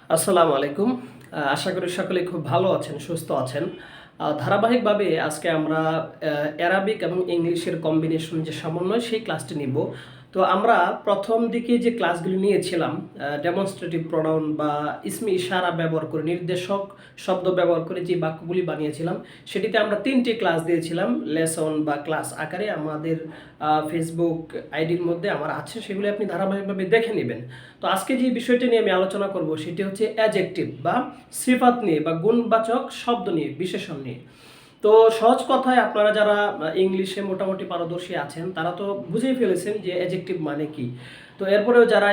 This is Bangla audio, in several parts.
আসসালামু আলাইকুম। আশা করি সকলে খুব ভালো আছেন, সুস্থ আছেন। ধারাবাহিকভাবে আজকে আমরা অ্যারাবিক এবং ইংলিশের কম্বিনেশন যে সমন্বয় সেই ক্লাসটি নিব। তো আমরা প্রথম দিকে যে ক্লাসগুলি নিয়েছিলাম ডেমনস্ট্রেটিভ প্রোনাউন বা ইসমে ইশারা ব্যবহার করে নির্দেশক শব্দ ব্যবহার করে যে বাক্যগুলি বানিয়েছিলাম সেটিতে আমরা 3টি ক্লাস দিয়েছিলাম লেসন বা ক্লাস আকারে। আমাদের ফেসবুক আইডির মধ্যে আমার আছে, সেগুলি আপনি ধারাবাহিকভাবে দেখে নেবেন। তো আজকে যে বিষয়টি নিয়ে আমি আলোচনা করব সেটি হচ্ছে অ্যাডজেক্টিভ বা সিফাত নিয়ে বা গুণবাচক শব্দ নিয়ে, বিশেষণ নিয়ে। তো সহজ কথায় আপনারা যারা ইংলিশে মোটামুটি পারদর্শী আছেন তারা তো বুঝেই ফেলেছেন যে অ্যাডজেক্টিভ মানে কি। তো এরপরেও যারা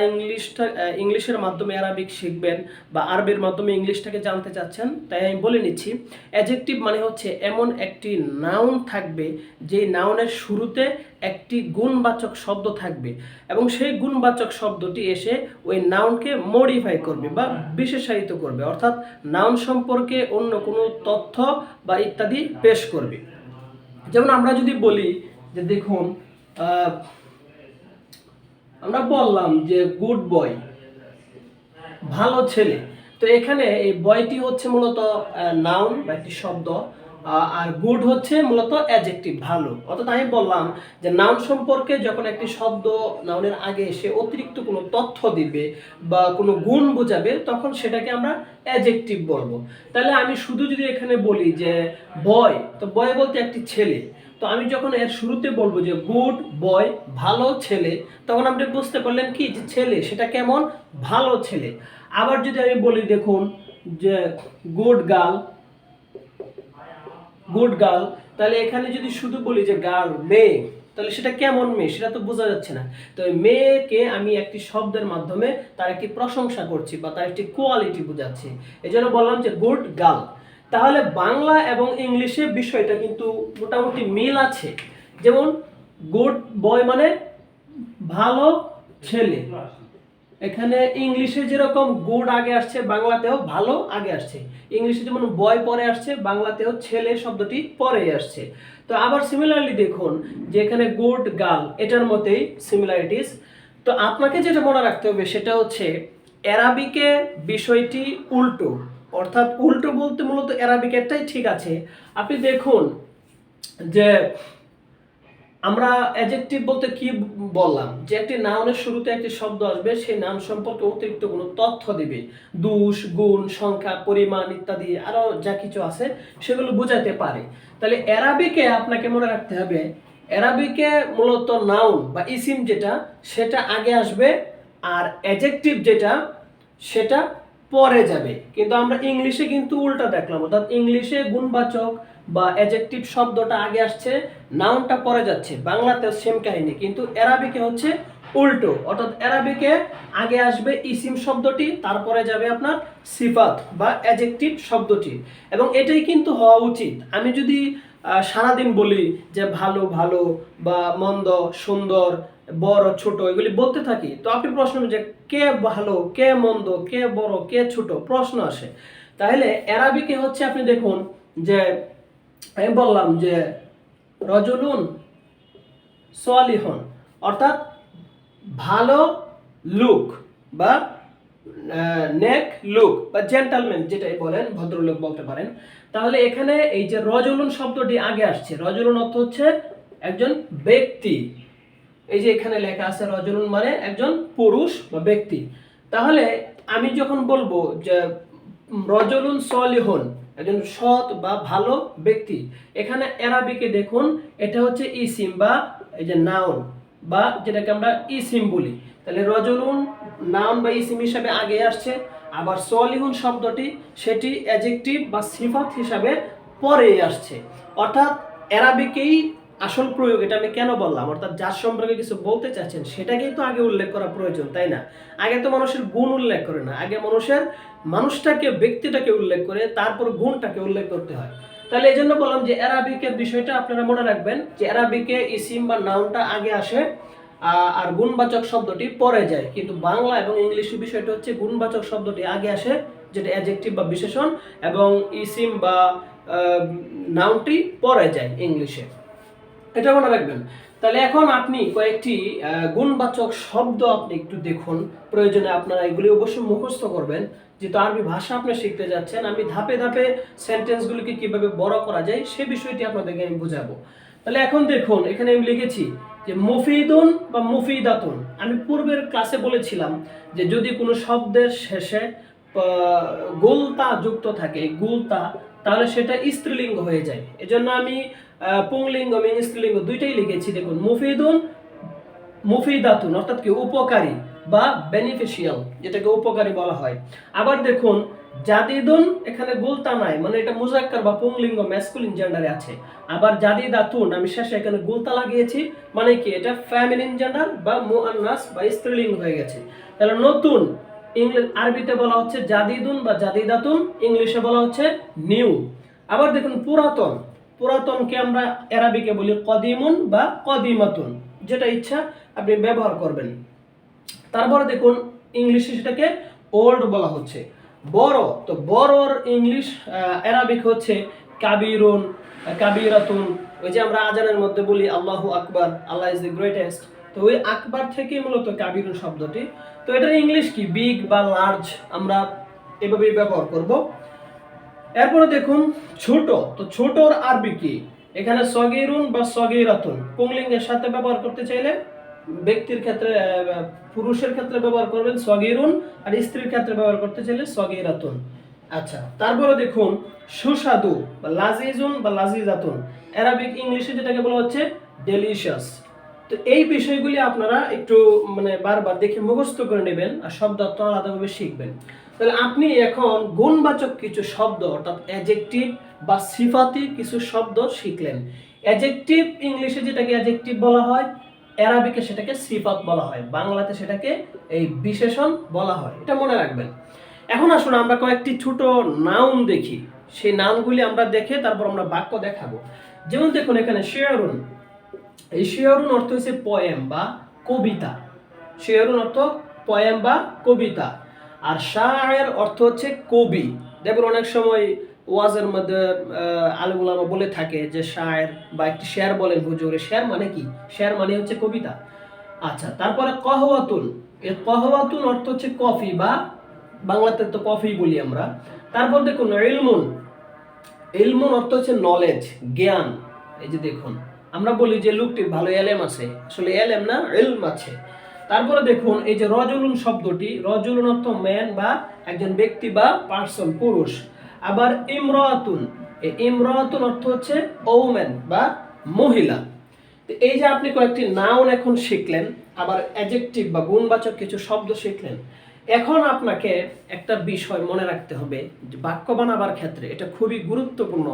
ইংলিশের মাধ্যমে অ্যারাবিক শিখবেন বা আরবির মাধ্যমে ইংলিশটাকে জানতে চাচ্ছেন, তাই আমি বলে নিচ্ছি অ্যাডজেক্টিভ মানে হচ্ছে এমন একটি নাউন থাকবে যে নাউনের শুরুতে একটি গুণবাচক শব্দ থাকবে এবং সেই গুণবাচক শব্দটি এসে ওই নাউনকে মডিফাই করবে বা বিশেষায়িত করবে, অর্থাৎ নাউন সম্পর্কে অন্য কোনো তথ্য বা ইত্যাদি পেশ করবে। যেমন আমরা যদি বলি যে দেখুন আমরা বললাম যে গুড বয়, ভালো ছেলে। তো এখানে এই বয়টি হচ্ছে মূলত নাউন বা একটি শব্দ, আর গুড হচ্ছে মূলত অ্যাডজেক্টিভ, ভালো। অর্থাৎ আমি বললাম যে নাউন সম্পর্কে যখন একটি শব্দ নাউনের আগে এসে অতিরিক্ত কোনো তথ্য দিবে বা কোনো গুণ বোঝাবে তখন সেটাকে আমরা অ্যাডজেক্টিভ বলবো। তাহলে আমি শুধু যদি এখানে বলি যে বয়, তো বয় বলতে একটি ছেলে, তো আমি যখন এর শুরুতে বলবো যে গুড বয়, ভালো ছেলে, তখন আপনি বুঝতে পারলেন কি যে ছেলে সেটা কেমন, ভালো ছেলে। আবার যদি আমি বলি দেখুন যে গুড গার্ল, গুড গার্ল, তাহলে এখানে যদি শুধু বলি যে গার্ল, মেয়ে, তাহলে সেটা কেমন মেয়ে সেটা তো বোঝা যাচ্ছে না। তো মেয়েকে আমি একটি শব্দের মাধ্যমে তার একটি প্রশংসা করছি বা তার একটি কোয়ালিটি বোঝাচ্ছি, এই জন্য বললাম যে গুড গার্ল। তাহলে বাংলা এবং ইংলিশে বিষয়টা কিন্তু মোটামুটি মিল আছে। যেমন গুড বয় মানে ভালো ছেলে, এখানে ইংলিশে যেরকম গুড আগে আসছে বাংলাতেও ভালো আগে আসছে, ইংলিশে যেমন বয় পরে আসছে বাংলাতেও ছেলে শব্দটি পরে আসছে। তো আবার সিমিলারলি দেখুন যে এখানে গুড গার্ল, এটার মধ্যেই সিমিলারিটিস। তো আপনাকে যেটা মনে রাখতে হবে সেটা হচ্ছে অ্যারাবিকে বিষয়টি উল্টো, অর্থাৎ উল্টো বলতে মূলত অ্যারাবিকেরটাই ঠিক আছে। আপনি দেখুন যে আমরা অ্যাডজেক্টিভ বলতে কি বললাম যে একটি নাউনের শুরুতে একটি শব্দ আসবে, সেই নাউন সম্পর্কে অতিরিক্ত কোনো তথ্য দিবে, দোষ গুণ সংখ্যা পরিমাণ ইত্যাদি আরো যা কিছু আছে সেগুলো বোঝাতে পারে। তাহলে অ্যারাবিকে আপনাকে মনে রাখতে হবে অ্যারাবিকে মূলত নাউন বা ইসিম যেটা সেটা আগে আসবে আর অ্যাডজেক্টিভ যেটা সেটা পরে যাবে। কিন্তু আমরা ইংলিশে কিন্তু উল্টা দেখলাম, অর্থাৎ ইংলিশে গুণবাচক বা অ্যাডজেক্টিভ শব্দটা আগে আসছে, নাউনটা পরে যাচ্ছে। বাংলাতেও সেম কাহিনী, কিন্তু অ্যারাবিকে হচ্ছে উল্টো, অর্থাৎ অ্যারাবিকে আগে আসবে ইসিম শব্দটি, তারপরে যাবে আপনার সিফাত বা অ্যাডজেক্টিভ শব্দটি, এবং এটাই কিন্তু হওয়া উচিত। আমি যদি সারাদিন বলি যে ভালো ভালো বা মন্দ সুন্দর বড় ছোট এগুলি বলতে থাকি, তো আপনি প্রশ্ন যে কে ভালো কে মন্দ কে বড় কে ছোট প্রশ্ন আসে। তাহলে অ্যারাবিকে হচ্ছে আপনি দেখুন যে আমি বললাম যে রজুলুন সালিহুন, অর্থাৎ ভালো লুক বা নেক লুক বা জেন্টালম্যান যেটাই বলেন, ভদ্রলোক বলতে পারেন। তাহলে এখানে এই যে রজুলুন শব্দটি আগে আসছে, রজুলুন অর্থ হচ্ছে একজন ব্যক্তি, এই যে এখানে লেখা আছে রজুলুন মানে একজন পুরুষ বা ব্যক্তি। তাহলে আমি যখন বলবো যে রজুলুন সলিহুন একজন সৎ বা ভালো ব্যক্তি, এখানে অ্যারাবিকে দেখুন এটা হচ্ছে ইসিম বা এই যে নাউন বা যেটাকে আমরা ইসিম বলি। তাহলে রজুলুন নাউন বা ইসিম হিসাবে আগে আসছে, আবার সলিহুন শব্দটি সেটি অ্যাডজেক্টিভ বা সিফাত হিসাবে পরে আসছে। অর্থাৎ অ্যারাবিকেই আসল প্রয়োগ, এটা আমি কেন বললাম, অর্থাৎ যার সম্পর্কে কিছু বলতে চাচ্ছেন সেটাকেই তো আগে উল্লেখ করা প্রয়োজন, তাই না? আগে তো মানুষের গুণ উল্লেখ করে না, আগে মানুষটাকে ব্যক্তিটাকে উল্লেখ করে তারপর গুণটাকে উল্লেখ করতে হয়। তাহলে এই জন্য বললাম যে অ্যারাবিকের বিষয়টা আপনারা মনে রাখবেন যে অ্যারাবিকে ইসিম বা নাউনটা আগে আসে আর গুণবাচক শব্দটি পরে যায়, কিন্তু বাংলা এবং ইংলিশের বিষয়টা হচ্ছে গুণবাচক শব্দটি আগে আসে যেটা অ্যাডজেক্টিভ বা বিশেষণ, এবং ইসিম বা নাউনটি পরে যায় ইংলিশে, এটা মনে রাখবেন। তাহলে এখন আপনি কয়েকটি গুণবাচক শব্দ আপনি একটু দেখুন, প্রয়োজনে আপনারা এগুলি অবশ্যই মুখস্থ করবেন, যেহেতু আরবি ভাষা আপনি শিখতে যাচ্ছেন। আমি ধাপে ধাপে সেন্টেন্সগুলিকে কিভাবে বড় করা যায় সে বিষয়টি আপনাদেরকে আমি বোঝাবো। তাহলে এখন দেখুন, এখানে আমি লিখেছি যে মুফিদুন বা মুফিদাতুন। আমি পূর্বের ক্লাসে বলেছিলাম যে যদি কোনো শব্দের শেষে গুলতা যুক্ত থাকে, গুলতা, তাহলে সেটা স্ত্রীলিঙ্গ হয়ে যায়। এজন্য আমি পুংলিঙ্গ এবং স্ত্রীলিঙ্গ দুইটাই লিখেছি। দেখুন, মুফিদুন, মুফিদাতুন অর্থাৎ কি উপকারী বা বেনিফিশিয়াল, যেটাকে উপকারী বলা হয়। আবার দেখুন জাদিদুন, এখানে গুলতা নাই, মানে এটা মুজাক্কার বা পুংলিঙ্গ ম্যাসকুলিন জেন্ডারে আছে। আবার জাদিদাতুন আমি শেষে এখানে গুলতা লাগিয়েছি, মানে কি এটা ফেমিনিন জেন্ডার বা মুআন্নাস বা স্ত্রীলিঙ্গ হয়ে গেছে। তাহলে নতুন আরবিতে বলা হচ্ছে জাদিদুন বা জাদিদাতুন, ইংলিশে বলা হচ্ছে নিউ। আবার দেখুন পুরাতন, পুরাতনকে আমরা আরবিকে বলি কদিমুন বা কদিমাতুন, যেটা ইচ্ছা আপনি ব্যবহার করবেন। তারপরে দেখুন ইংলিশে সেটাকে ওল্ড বলা হচ্ছে। বড়, তো বড়র ইংলিশ আরবিক হচ্ছে কাবিরুন, কাবিরাতুন। ওই যে আমরা আজানের মধ্যে বলি আল্লাহু আকবার, আল্লাহ ইজ দ্য গ্রেটেস্ট, তো ওই আকবার থেকে মূলত কাবিরুন শব্দটি। তো এটার ইংলিশ কি বিগ বা লার্জ, আমরা এভাবেই ব্যবহার করব। এরপরে দেখুন ছোট, তো ছোটর আরবি কি? এখানে সগীরুন বা সগীরাতুন, পুংলিঙ্গের সাথে ব্যবহার করতে চাইলে ব্যক্তির ক্ষেত্রে পুরুষের ক্ষেত্রে ব্যবহার করবেন সগীরুন, আর স্ত্রীর ক্ষেত্রে ব্যবহার করতে চাইলে সগীরাতুন। আচ্ছা, তারপরে দেখুন সুস্বাদু বা লাজিজুন বা লাজিজাতুন, আরবিক ইংলিশে যেটাকে বলা হচ্ছে ডেলিশিয়াস। তো এই বিষয়গুলি আপনারা একটু মানে বারবার দেখে মুখস্থ করে নেবেন আর শব্দার্থ আলাদাভাবে শিখবেন। তাহলে আপনি এখন গুণবাচক কিছু শব্দ অর্থাৎ অ্যাডজেক্টিভ বা সিফাতি কিছু শব্দ শিখলেন। অ্যাডজেক্টিভ ইংলিশে যেটাকে অ্যাডজেক্টিভ বলা হয়, আরবিকে সেটাকে সিফাত বলা হয়, বাংলাতে সেটাকে এই বিশেষণ বলা হয়, এটা মনে রাখবেন। এখন আসুন আমরা কয়েকটি ছোট নাউন দেখি, সেই নাউনগুলি আমরা দেখে তারপর আমরা বাক্য দেখাবো। যেমন দেখুন এখানে শেয়ারুন, এই শেয়ারুন অর্থ হচ্ছে পোয়েম বা কবিতা, শেয়ারুন অর্থ পোয়েম বা কবিতা। আর শায়ের অর্থ হচ্ছে কবি। দেখুন অনেক সময় ওয়াজের মধ্যে আলেম ওলামা বলে থাকে যে শায়ের বা একটি শের বলেন হুজুর, শের মানে কি? শের মানে হচ্ছে কবিতা। আচ্ছা, তারপরে কহওয়াতুন, এই কহওয়াতুন অর্থ হচ্ছে কফি বা বাংলাতে তো কফি বলি আমরা। তারপর দেখুন ইলমুন, ইলমুন অর্থ হচ্ছে নলেজ, জ্ঞান। এই যে দেখুন আমরা বলি যে লোকটির ভালো এলেম আছে, আসলে এলেম না, ইলম আছে। তারপরে দেখুন এই যে রজুলুন শব্দটি, রজুলুন অর্থ ম্যান বা একজন ব্যক্তি বা পার্সন, পুরুষ। আবার ইমরাতুন, এই ইমরাতুন অর্থ হচ্ছে ওম্যান বা মহিলা। তো এই যে আপনি কয়েকটি নাউন এখন শিখলেন, আবার অ্যাডজেক্টিভ বা গুণবাচক কিছু শব্দ শিখলেন। এখন আপনাকে একটা বিষয় মনে রাখতে হবে যে বাক্য বানাবার ক্ষেত্রে এটা খুবই গুরুত্বপূর্ণ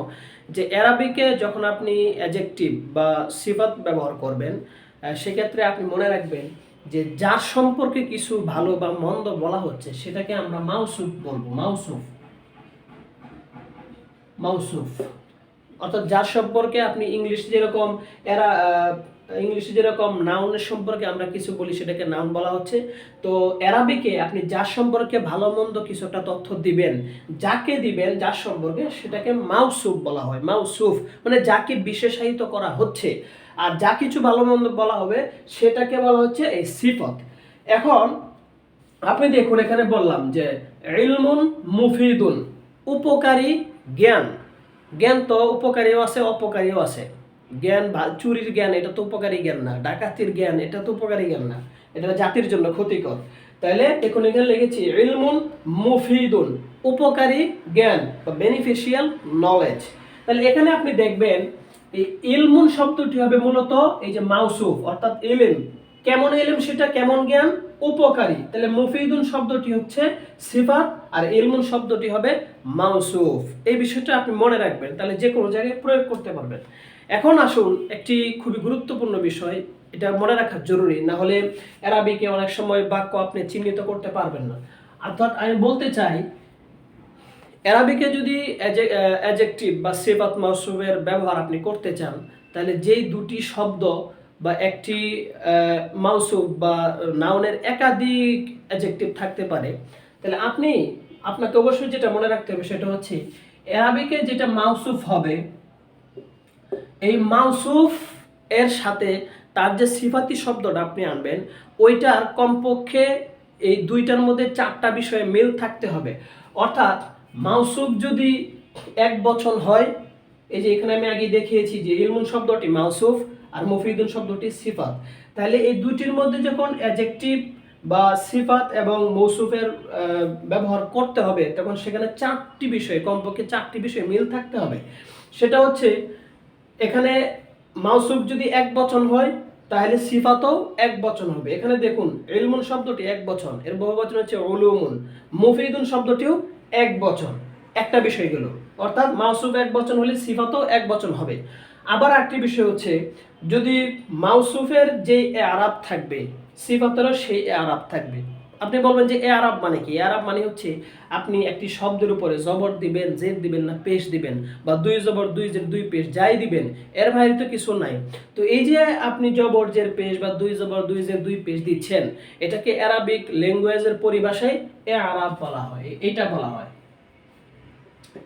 যে আরবিকে যখন আপনি অ্যাডজেক্টিভ বা সিফাত ব্যবহার করবেন, সেক্ষেত্রে আপনি মনে রাখবেন যে যার সম্পর্কে কিছু ভালো বা মন্দ বলা হচ্ছে সেটাকে আমরা মাউসুফ বলবো, মাউসুফ, মাউসুফ অর্থাৎ যার সম্পর্কে আপনি ইংলিশে যেরকম ইংলিশে যেরকম নাউনের সম্পর্কে আমরা কিছু বলি সেটাকে নাউন বলা হচ্ছে, তো আরবিকে আপনি যার সম্পর্কে ভালো মন্দ কিছু একটা তথ্য দিবেন, যাকে দিবেন যার সম্পর্কে, সেটাকে মাউসুফ বলা হয়। মাউসুফ মানে যাকে বিশেষায়িত করা হচ্ছে, আর যা কিছু ভালো মন্দ বলা হবে সেটাকে বলা হচ্ছে এই সিফত। এখন আপনি দেখুন এখানে বললাম যে ইলমুন মুফিদুন, উপকারী জ্ঞান। জ্ঞান তো উপকারীও আছে অপকারীও আছে। জ্ঞান চুরির জ্ঞান এটা তো উপকারী জ্ঞান না, ডাকাতির জ্ঞান এটা তো উপকারী জ্ঞান না, এটা জাতির জন্য ক্ষতিকর। তাইলে এখন এখানে লিখেছি ইলমুন মুফিদুন, উপকারী জ্ঞান বা বেনিফিশিয়াল নলেজ। তাহলে এখানে আপনি দেখবেন এই ইলমুন শব্দটি হবে মূলত এই যে মাউসুফ অর্থাৎ ইলম, কেমন ইলম সেটা, কেমন জ্ঞান, উপকারী। তাহলে মুফিদুন শব্দটি হচ্ছে সিফাত আর ইলমুন শব্দটি হবে মাউসুফ। এই বিষয়টা আপনি মনে রাখবেন, তাহলে যে কোনো জায়গায় প্রয়োগ করতে পারবেন। এখন আসুন একটি খুবই গুরুত্বপূর্ণ বিষয়, এটা মনে রাখা জরুরি, না হলে আরবিকে অনেক সময় বাক্য আপনি চিহ্নিত করতে পারবেন না। অর্থাৎ আমি বলতে চাই আরবিকে যদি অ্যাডজেক্টিভ বা সিফাত মাউসুফের ব্যবহার আপনি করতে চান, তাহলে যেই দুটি শব্দ বা একটি মাউসুফ বা নাউনের একাধিক অ্যাডজেক্টিভ থাকতে পারে, তাহলে আপনাকে অবশ্যই যেটা মনে রাখতে হবে সেটা হচ্ছে আরবিকে যেটা মাউসুফ হবে, এই মাউসুফ এর সাথে তার যে সিফাতি শব্দটা আপনি আনবেন ওইটার কমপক্ষে এই দুইটার মধ্যে চারটা বিষয়ে মিল থাকতে হবে। অর্থাৎ মাউসুফ যদি এক বচন হয়, এই যে এখানে আমি আগে দেখিয়েছি যে ইলমুন শব্দটি মাউসুফ আর মুফিদুন শব্দটি সিফাত, তাহলে এই দুইটির মধ্যে যখন অ্যাডজেক্টিভ বা সিফাত এবং মৌসুফের ব্যবহার করতে হবে তখন সেখানে চারটি বিষয়, কমপক্ষে চারটি বিষয় মিল থাকতে হবে। সেটা হচ্ছে এখানে মাউসুফ যদি এক বচন হয় তাহলে সিফাতও এক বচন হবে। এখানে দেখুন ইলমুন শব্দটি এক বচন, এর বহুবচন হচ্ছে উলুমুন। মুফিদুন শব্দটিও এক বচন, একটা বিষয় গেল। অর্থাৎ মাউসুফ এক বচন হলে সিফাতও এক বচন হবে। আবার একটি বিষয় হচ্ছে যদি মাউসুফের যে আরাব থাকবে সিফাতেরও সেই আরাব থাকবে। আপনি বলবেন যে এ আরাব মানে কি? এ আরাব মানে হচ্ছে আপনি একটি শব্দের উপরে জবর দিবেন, জেদ দিবেন না পেশ দিবেন, বা দুই জবর দুই জের দুই পেশ যাই দিবেন, এর বাইরে তো কিছু নাই। তো এই যে আপনি জবর জের পেশ বা দুই জবর দুই জের দুই পেশ দিচ্ছেন, এটাকে অ্যারাবিক ল্যাঙ্গুয়েজের পরিভাষায় এ আরাব বলা হয়। এটা বলা হয়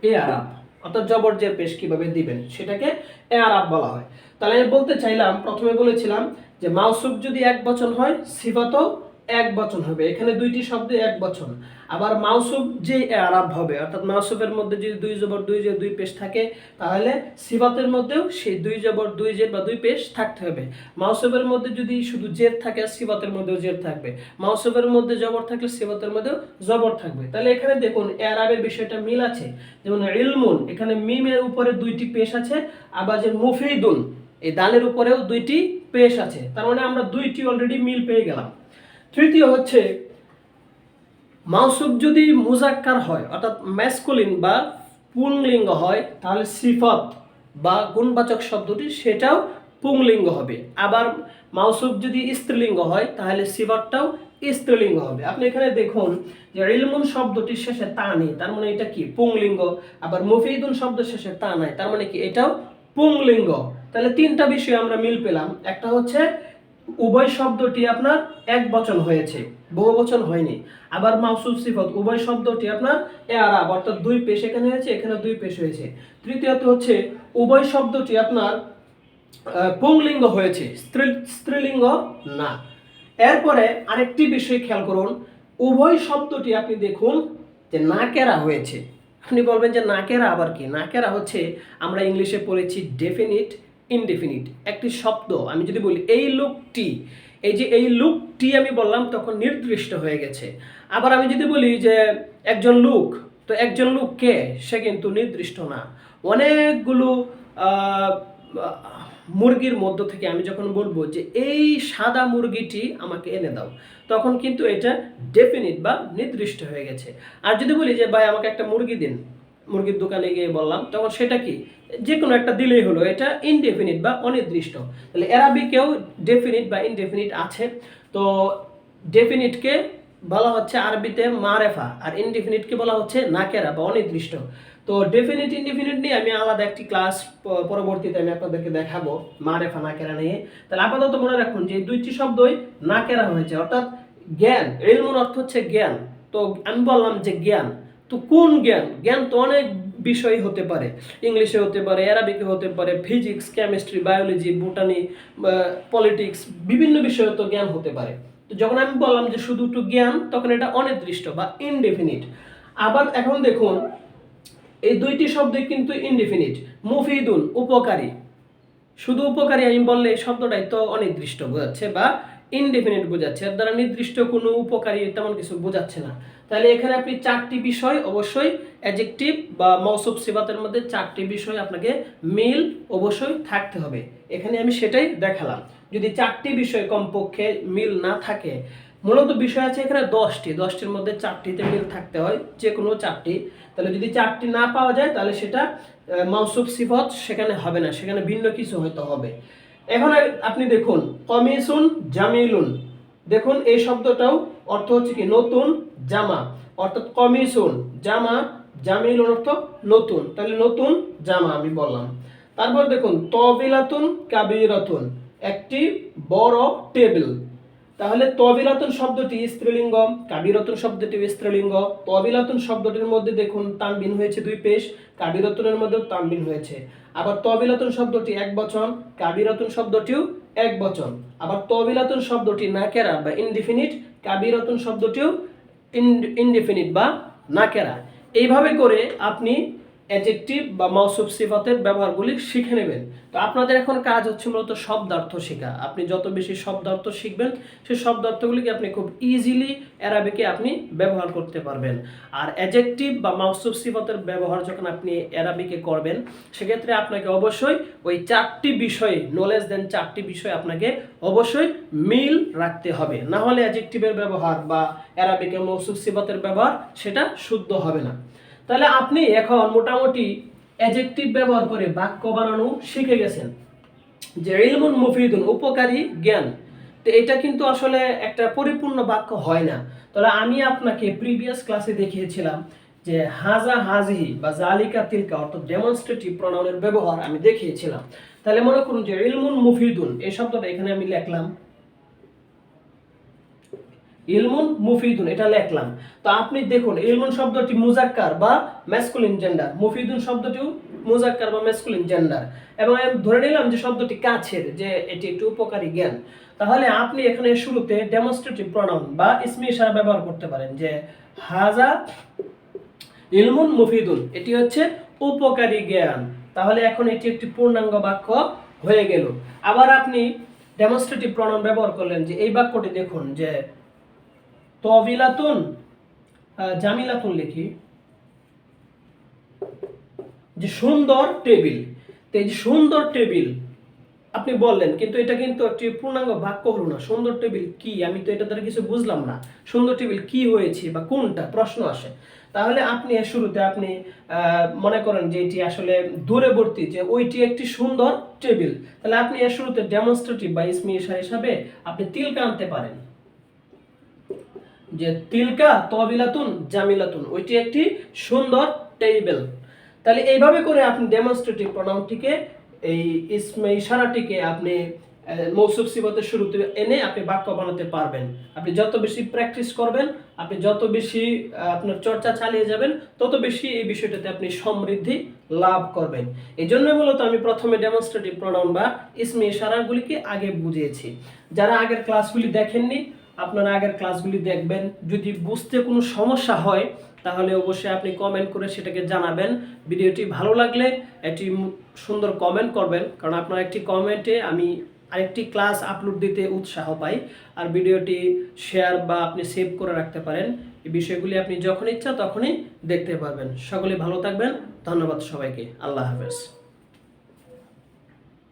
এ আরাব, অর্থাৎ জবর জের পেশ কিভাবে দিবেন সেটাকে এ আরাব বলা হয়। তাহলে আমি বলতে চাইলাম, প্রথমে বলেছিলাম যে মাউসুফ যদি এক বচন হয় সিফাতও এক বচন হবে। এখানে দুইটি শব্দে এক বচন। আবার মাউসুফ যে আরাব হবে, অর্থাৎ মাউসুফের মধ্যে যদি দুই জবর দুই জের দুই পেশ থাকে তাহলে সিফাতের মধ্যেও সেই দুই জবর দুই জের বা দুই পেশ থাকতে হবে। মাউসুফের মধ্যে যদি শুধু জের থাকে সিফাতের মধ্যেও জের থাকবে, মাউসুফের মধ্যে জবর থাকলে সিফাতের মধ্যেও জবর থাকবে। তাহলে এখানে দেখুন আরাবের বিষয়টা মিল আছে। যেমন ইলমুন, এখানে মিমের উপরে দুইটি পেশ আছে, আবার যে মুফিদুন এই দালের উপরেও দুইটি পেশ আছে। তার মানে আমরা দুইটি অলরেডি মিল পেয়ে গেলাম। তৃতীয় হচ্ছে মাউসুফ যদি মুজাক্কার হয় অর্থাৎ ম্যাসকুলিন বা পুংলিঙ্গ হয় তাহলে সিফাত বা গুণবাচক শব্দটি সেটাও পুংলিঙ্গ হবে। আবার মাউসুফ যদি স্ত্রীলিঙ্গ হয় তাহলে সিফাতটাও স্ত্রীলিঙ্গ হবে। আপনি এখানে দেখুন যে ইলমুন শব্দটির শেষে তা নেই, তার মানে এটা কি পুংলিঙ্গ। আবার মুফিদুন শব্দের শেষে তা নাই, তার মানে কি এটাও পুংলিঙ্গ। তাহলে তিনটা বিষয় আমরা মিল পেলাম। একটা হচ্ছে উভয় শব্দটি আপনার এক বচন হয়েছে, বহু বচন হয়নি। আবার মাউসুফ সিফাত উভয় শব্দটি আপনার এ আরাব, অর্থাৎ দুই পেশ এখানে হয়েছে, এখানে দুই পেশ হয়েছে। তৃতীয়ত হচ্ছে উভয় শব্দটি আপনার পুংলিঙ্গ হয়েছে, স্ত্রীলিঙ্গ না। এরপরে আরেকটি বিষয় খেয়াল করুন, উভয় শব্দটি আপনি দেখুন যে নাকেরা হয়েছে। আপনি বলবেন যে নাকেরা আবার কি? নাকেরা হচ্ছে আমরা ইংলিশে পড়েছি ডেফিনিট ইনডেফিনিট একটি শব্দ। আমি যদি বলি এই লোকটি, এই যে এই লোকটি আমি বললাম তখন নির্দিষ্ট হয়ে গেছে। আবার আমি যদি বলি যে একজন লোক, তো একজন লোক কে? সে কিন্তু নির্দিষ্ট না। অনেকগুলো মুরগির মধ্য থেকে আমি যখন বলবো যে এই সাদা মুরগিটি আমাকে এনে দাও, তখন কিন্তু এটা ডেফিনিট বা নির্দিষ্ট হয়ে গেছে। আর যদি বলি যে ভাই আমাকে একটা মুরগি দিন, মুরগির দোকানে গিয়ে বললাম, তখন সেটা কি? যে কোনো একটা দিলেই হলো, এটা ইনডেফিনিট বা অনির্দিষ্ট। তাহলে অ্যারাবিকেও ডেফিনিট বা ইনডেফিনিট আছে। তো ডেফিনিটকে বলা হচ্ছে আরবিতে মারেফা, আর ইনডেফিনিটকে বলা হচ্ছে নাকেরা বা অনির্দিষ্ট। তো ডেফিনিট ইনডেফিনিট নিয়ে আমি আলাদা একটি ক্লাস পরবর্তীতে আমি আপনাদেরকে দেখাবো, মারেফা নাকেরা নিয়ে। তাহলে আপাতত মনে রাখুন যে দুইটি শব্দই নাকেরা হয়েছে, অর্থাৎ জ্ঞান। ইলমুর অর্থ হচ্ছে জ্ঞান। তো আমি বললাম যে জ্ঞান, তো কোন জ্ঞান? জ্ঞান তো অনেক বিষয় হতে পারে, ইংলিশে হতে পারে, অ্যারাবিকে হতে পারে, physics, chemistry, biology, botany, politics, বিভিন্ন বিষয়ে তো জ্ঞান হতে পারে। তো যখন আমি বললাম যে শুধু একটু জ্ঞান, তখন এটা অনির্দিষ্ট বা ইনডেফিনিট। আবার এখন দেখুন এই দুইটি শব্দই কিন্তু ইনডেফিনিট। মুফিদুন উপকারী, শুধু উপকারী আমি বললে এই শব্দটাই তো অনির্দিষ্ট বোঝাচ্ছে বা ইনডেফিনিট বোঝাচ্ছে, এর দ্বারা নির্দিষ্ট কোনো উপকারী তেমন কিছু বোঝাচ্ছে না। তাহলে এখানে আপনি চারটি বিষয় অবশ্যই অ্যাডজেক্টিভ বা মৌসুফ সিফাতের মধ্যে চারটি বিষয় আপনাকে মিল অবশ্যই থাকতে হবে। এখানে আমি সেটাই দেখালাম। যদি চারটি বিষয় কমপক্ষে মিল না থাকে, মূলত বিষয় আছে এখানে 10টির মধ্যে 4টিতে মিল থাকতে হয়, যে কোনো 4টি। তাহলে যদি 4টি না পাওয়া যায় তাহলে সেটা মাউসুফ সিফাত সেখানে হবে না, সেখানে ভিন্ন কিছু হয়তো হবে। এখন আপনি দেখুন কমিসুন জামিলুন, দেখুন এই শব্দটাও অর্থ হচ্ছে কি নতুন জামা, অর্থাৎ কমিসুন জামা, জামিলুন অর্থ নতুন, তাহলে নতুন জামা আমি বললাম। তারপর দেখুন তবিলাতুন কাবিরাতুন, একটি বড় টেবিল। তাহলে তবিলাতুন শব্দটি স্ত্রীলিঙ্গ, কাবিরাতুন শব্দটি স্ত্রীলিঙ্গ। তবিলাতুন শব্দটির মধ্যে দেখুন তানবিন হয়েছে দুই পেশ, কাবিরাতুনের মধ্যেও তানবিন হয়েছে। আবার তবিলাতুন শব্দটি এক বচন, কাবিরাতুন শব্দটিও একবচন। আবার তবিলাতুন শব্দটি নাকেরা বা ইনডিফিনিট, কাবিরাতুন শব্দটিও ইনডিফিনিট বা নাকেরা। এইভাবে করে আপনি অ্যাডজেক্টিভ বা মৌসুফ সিফাতের ব্যবহারগুলি শিখে নেবেন। তো আপনাদের এখন কাজ হচ্ছে মূলত শব্দার্থ শেখা। আপনি যত বেশি শব্দার্থ শিখবেন, সেই শব্দার্থগুলিকে আপনি খুব ইজিলি অ্যারাবিকে আপনি ব্যবহার করতে পারবেন। আর অ্যাডজেক্টিভ বা মৌসুফ সিফাতের ব্যবহার যখন আপনি অ্যারাবিকে করবেন, সেক্ষেত্রে আপনাকে অবশ্যই ওই 4টি বিষয়ে নলেজ দেন, 4টি বিষয় আপনাকে অবশ্যই মিল রাখতে হবে, না হলে অ্যাডজেক্টিভের ব্যবহার বা অ্যারাবিকে মৌসুফ সিফাতের ব্যবহার সেটা শুদ্ধ হবে না। তাহলে আপনি এখন মোটামুটি অ্যাডজেক্টিভ ব্যবহার করে বাক্য বানানো শিখে গেছেন। যে ইলমুন মুফিদুন, উপকারী জ্ঞান, তো এটা কিন্তু আসলে একটা পরিপূর্ণ বাক্য হয় না। তাহলে আমি আপনাকে প্রিভিয়াস ক্লাসে দেখিয়েছিলাম যে হাজা হাজিহি বা জালিকা তিলকা অর্থাৎ ডেমনস্ট্রেটিভ প্রনাউনের ব্যবহার আমি দেখিয়েছিলাম। তাহলে মনে করুন যে ইলমুন মুফিদুন এই শব্দটা এখানে আমি লিখলাম, ইলমুন মুফিদুন এটা লিখলাম। তো আপনি দেখুন ইলমুন শব্দটি মুজাক্কার বা ম্যাসকুলিন জেন্ডার, মুফিদুন শব্দটিও মুজাক্কার বা ম্যাসকুলিন জেন্ডার, এবং আমি ধরে নিলাম যে শব্দটি কাছের, যে এটি একটি উপকারী জ্ঞান। তাহলে আপনি এখানে শুরুতে ডেমনস্ট্রেটিভ প্রনাউন বা ইসমে ইশারা ব্যবহার করতে পারেন যে হাজা ইলমুন মুফিদুন, এটি হচ্ছে উপকারী জ্ঞান। তাহলে এখন এটি একটি পূর্ণাঙ্গ বাক্য হয়ে গেল। আবার আপনি ডেমনস্ট্রেটিভ প্রনাউন ব্যবহার করলেন যে এই বাক্যটি দেখুন যে তবিলাতুন জামিলাতুন, লিখি যে সুন্দর টেবিল। তো এই যে সুন্দর টেবিল আপনি বললেন, কিন্তু এটা কিন্তু একটি পূর্ণাঙ্গ বাক্য হলো না। সুন্দর টেবিল কি, আমি তো এটা দ্বারা কিছু বুঝলাম না। সুন্দর টেবিল কি হয়েছে বা কোনটা, প্রশ্ন আসে। তাহলে আপনি শুরুতে আপনি মনে করেন যে এটি আসলে দূরবর্তী, যে ওইটি একটি সুন্দর টেবিল, তাহলে আপনি এর শুরুতে ডেমনস্ট্রেটিভ বা ইসমে ইশারা হিসাবে আপনি তিলকা আনতে পারেন যে তিলকা তবিলাতুন জামিলাতুন, ওইটি একটি সুন্দর টেবিল। তাহলে এইভাবে করে আপনি ডেমনস্ট্রেটিভ প্রনাউনটিকে, এই ইসমে ইশারাটিকে আপনি মৌসুফ সিফাতের শুরুতে এনে আপনি বাক্য বানাতে পারবেন। আপনি যত বেশি প্র্যাকটিস করবেন, আপনি যত বেশি আপনার চর্চা চালিয়ে যাবেন, তত বেশি এই বিষয়টাতে আপনি সমৃদ্ধি লাভ করবেন। এই জন্য মূলত আমি প্রথমে ডেমনস্ট্রেটিভ প্রনাউন বা ইসমে ইশারাগুলিকে আগে বুঝিয়েছি। যারা আগের ক্লাসগুলি দেখেননি, আপনারা আগের ক্লাসগুলি দেখবেন। যদি বুঝতে কোনো সমস্যা হয় তাহলে অবশ্যই আপনি কমেন্ট করে সেটাকে জানাবেন। ভিডিওটি ভালো লাগলে একটি সুন্দর কমেন্ট করবেন, কারণ আপনার একটি কমেন্টে আমি আরেকটি ক্লাস আপলোড দিতে উৎসাহ পাই। আর ভিডিওটি শেয়ার বা আপনি সেভ করে রাখতে পারেন। এই বিষয়গুলি আপনি যখন ইচ্ছা তখনই দেখতে পারবেন। সকলে ভালো থাকবেন। ধন্যবাদ সবাইকে। আল্লাহ হাফেজ।